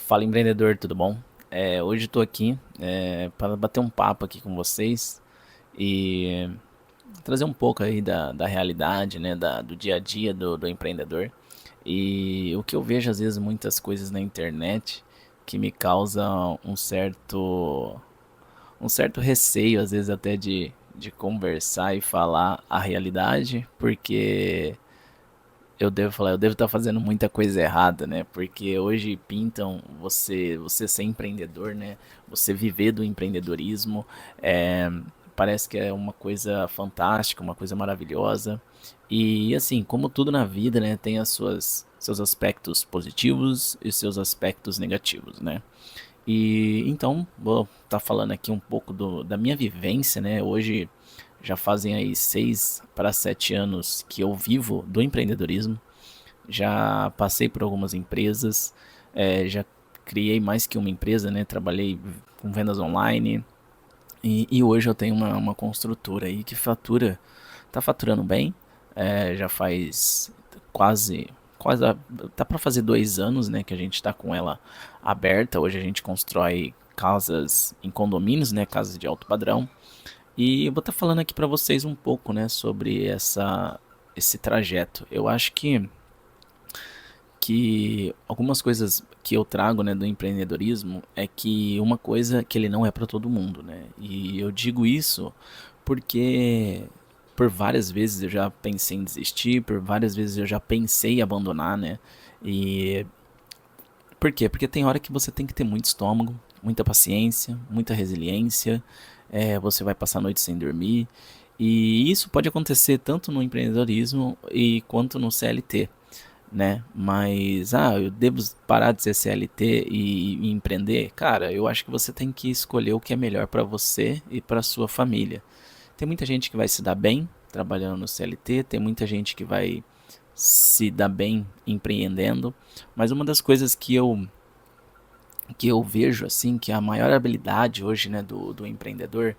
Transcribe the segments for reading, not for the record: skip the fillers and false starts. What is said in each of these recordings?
Fala empreendedor, tudo bom? Hoje estou aqui para bater um papo aqui com vocês e trazer um pouco aí da realidade, né, do dia a dia do empreendedor. E o que eu vejo às vezes muitas coisas na internet que me causam um certo receio, às vezes até de conversar e falar a realidade, porque eu devo estar fazendo muita coisa errada, né? Porque hoje pintam você ser empreendedor, né? Você viver do empreendedorismo, é, parece que é uma coisa fantástica, uma coisa maravilhosa. E assim, como tudo na vida, né, tem seus aspectos positivos e seus aspectos negativos, né? E então, vou estar falando aqui um pouco da minha vivência, né? Hoje já fazem aí 6 para 7 anos que eu vivo do empreendedorismo. Já passei por algumas empresas, já criei mais que uma empresa, né? Trabalhei com vendas online e hoje eu tenho uma construtora aí que tá faturando bem. Já faz quase, quase, tá para fazer 2 anos, né? Que a gente está com ela aberta. Hoje a gente constrói casas em condomínios, né? Casas de alto padrão. E eu vou estar falando aqui para vocês um pouco, né? Sobre esse trajeto. Eu acho que algumas coisas que eu trago, né, do empreendedorismo é que uma coisa que ele não é para todo mundo, né? E eu digo isso porque por várias vezes eu já pensei em desistir, por várias vezes eu já pensei em abandonar, né? E por quê? Porque tem hora que você tem que ter muito estômago, muita paciência, muita resiliência, você vai passar a noite sem dormir. E isso pode acontecer tanto no empreendedorismo e quanto no CLT, né? Mas, eu devo parar de ser CLT e empreender? Cara, eu acho que você tem que escolher o que é melhor para você e para sua família. Tem muita gente que vai se dar bem trabalhando no CLT, tem muita gente que vai se dar bem empreendendo, mas uma das coisas que eu vejo assim que a maior habilidade hoje, né, do empreendedor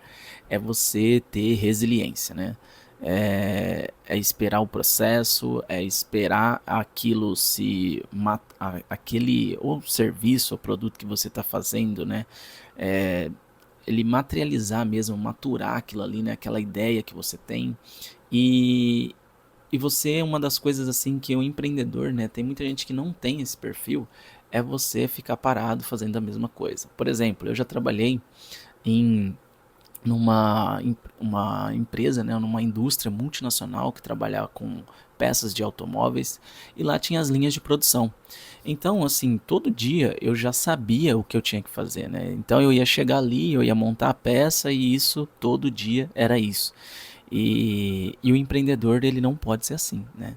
é você ter resiliência, né? É esperar o processo, é esperar aquilo aquele ou serviço ou produto que você está fazendo, né? É, ele materializar mesmo, maturar aquilo ali, né? Aquela ideia que você tem e e você, uma das coisas assim que o empreendedor, né, tem muita gente que não tem esse perfil, é você ficar parado fazendo a mesma coisa. Por exemplo, eu já trabalhei em uma empresa, né, numa indústria multinacional que trabalhava com peças de automóveis e lá tinha as linhas de produção. Então, assim, todo dia eu já sabia o que eu tinha que fazer, né? Então eu ia chegar ali, eu ia montar a peça e isso todo dia era isso. E o empreendedor ele não pode ser assim, né?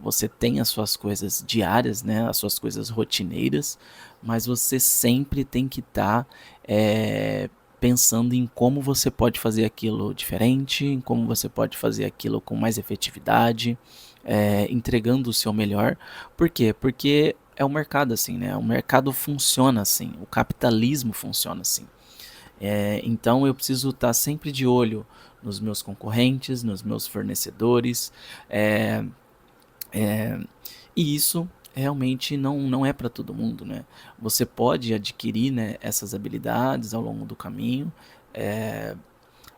Você tem as suas coisas diárias, né? As suas coisas rotineiras, mas você sempre tem que estar pensando em como você pode fazer aquilo diferente, em como você pode fazer aquilo com mais efetividade, entregando o seu melhor. Por quê? Porque é o mercado assim, né? O mercado funciona assim, o capitalismo funciona assim. Então eu preciso estar sempre de olho nos meus concorrentes, nos meus fornecedores, é, é, e isso realmente não é para todo mundo, né? Você pode adquirir, né, essas habilidades ao longo do caminho, é,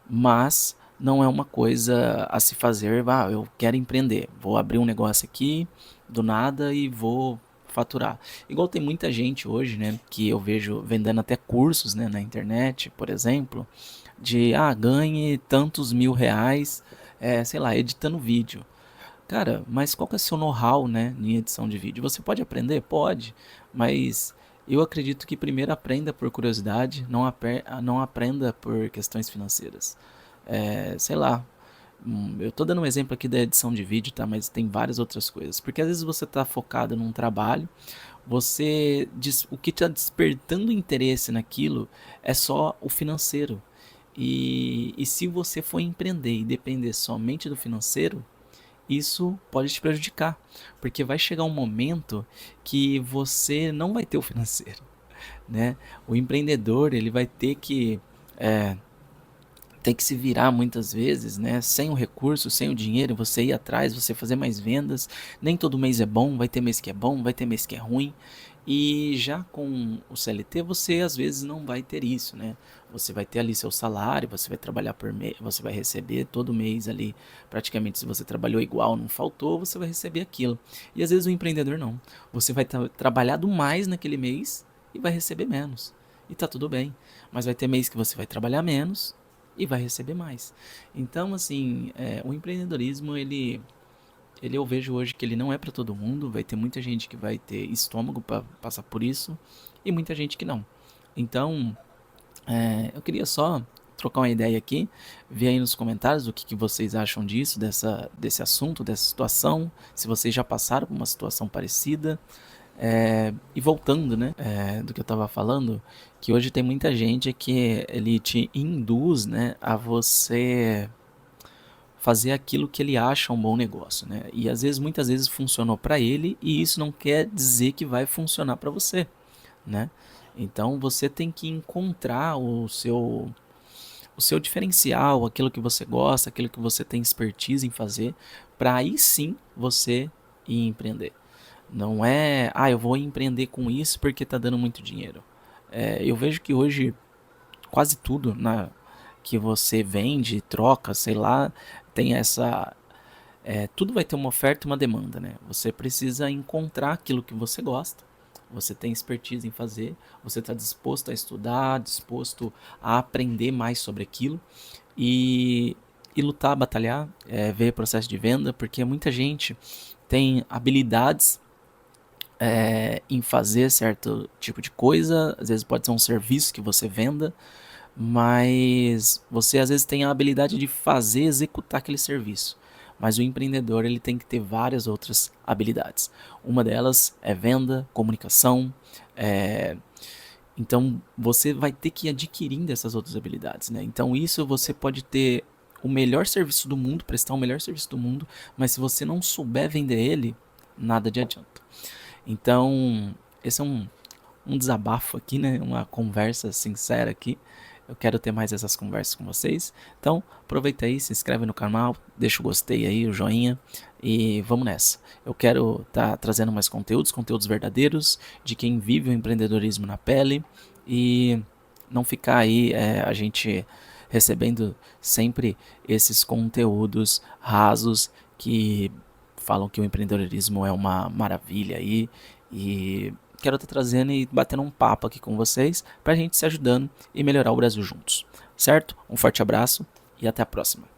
mas não é uma coisa a se fazer, eu quero empreender, vou abrir um negócio aqui do nada e vou faturar. Igual tem muita gente hoje, né, que eu vejo vendendo até cursos, né, na internet, por exemplo, de ganhe tantos mil reais, sei lá, editando vídeo. Cara, mas qual que é o seu know-how, né, em edição de vídeo? Você pode aprender? Pode, mas eu acredito que primeiro aprenda por curiosidade, não aprenda por questões financeiras. Sei lá, eu tô dando um exemplo aqui da edição de vídeo, tá? Mas tem várias outras coisas. Porque às vezes você tá focado num trabalho, o que está despertando interesse naquilo é só o financeiro. E se você for empreender e depender somente do financeiro, isso pode te prejudicar, porque vai chegar um momento que você não vai ter o financeiro, né? O empreendedor ele vai ter que ter que se virar muitas vezes, né, sem o recurso, sem o dinheiro, você ir atrás, você fazer mais vendas. Nem todo mês é bom, vai ter mês que é bom, vai ter mês que é ruim. E já com o CLT você às vezes não vai ter isso, né? Você vai ter ali seu salário, você vai trabalhar por mês, você vai receber todo mês ali, praticamente se você trabalhou igual, não faltou, você vai receber aquilo. E às vezes o empreendedor não. Você vai trabalhado mais naquele mês e vai receber menos. E tá tudo bem. Mas vai ter mês que você vai trabalhar menos e vai receber mais. Então, assim, o empreendedorismo, ele eu vejo hoje que ele não é para todo mundo. Vai ter muita gente que vai ter estômago para passar por isso e muita gente que não. Então, eu queria só trocar uma ideia aqui, ver aí nos comentários o que vocês acham disso, desse assunto, dessa situação, se vocês já passaram por uma situação parecida. E voltando, né, do que eu estava falando, que hoje tem muita gente que ele te induz, né, a você fazer aquilo que ele acha um bom negócio, né? E às vezes, muitas vezes funcionou para ele e isso não quer dizer que vai funcionar para você, né? Então você tem que encontrar o seu diferencial, aquilo que você gosta, aquilo que você tem expertise em fazer, para aí sim você ir empreender. Não é, eu vou empreender com isso porque tá dando muito dinheiro. Eu vejo que hoje quase tudo que você vende, troca, sei lá, tem essa. Tudo vai ter uma oferta e uma demanda, né? Você precisa encontrar aquilo que você gosta, você tem expertise em fazer, você está disposto a estudar, disposto a aprender mais sobre aquilo e lutar, batalhar, ver processo de venda, porque muita gente tem habilidades em fazer certo tipo de coisa, às vezes pode ser um serviço que você venda, mas você às vezes tem a habilidade de fazer, executar aquele serviço. Mas o empreendedor ele tem que ter várias outras habilidades. Uma delas é venda, comunicação. é, Então você vai ter que ir adquirindo essas outras habilidades, né? Então isso você pode ter o melhor serviço do mundo, prestar o melhor serviço do mundo, mas se você não souber vender ele, nada de adianta. Então, esse é um desabafo aqui, né? Uma conversa sincera aqui. Eu quero ter mais essas conversas com vocês. Então, aproveita aí, se inscreve no canal, deixa o gostei aí, o joinha e vamos nessa. Eu quero estar trazendo mais conteúdos verdadeiros de quem vive o empreendedorismo na pele e não ficar aí a gente recebendo sempre esses conteúdos rasos que falam que o empreendedorismo é uma maravilha aí e quero estar trazendo e batendo um papo aqui com vocês para a gente se ajudando e melhorar o Brasil juntos, certo? Um forte abraço e até a próxima.